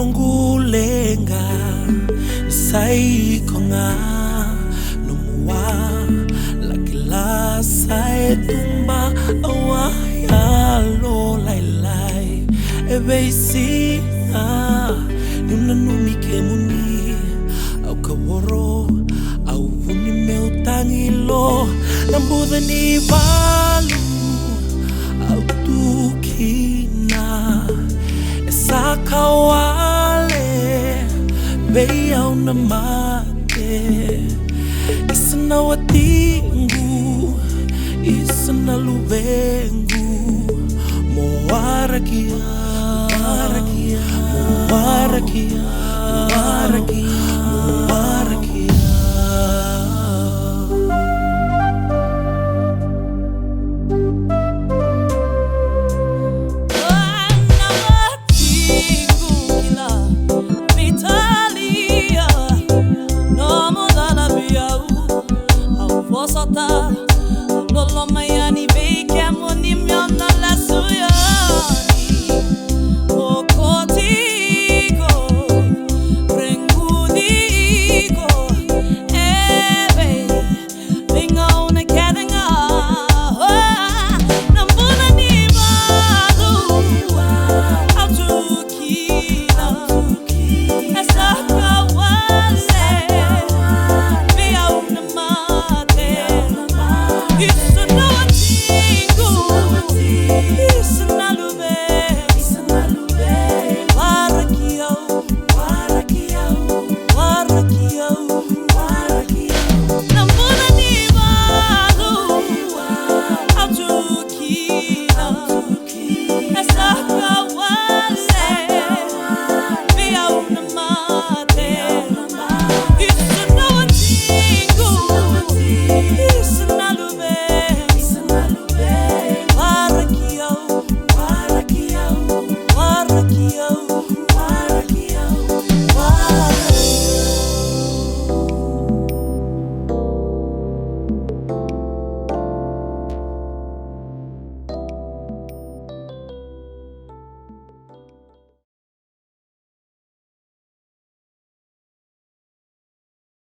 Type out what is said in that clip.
nongulenga saikonga numwa lakila saetumba awaya lo lai ebeisi nuna numike muni au kaworo au vuni meutangilo nambuda ni valu au tukina sakawale beya una mate isana watingu isana lubengu moarakia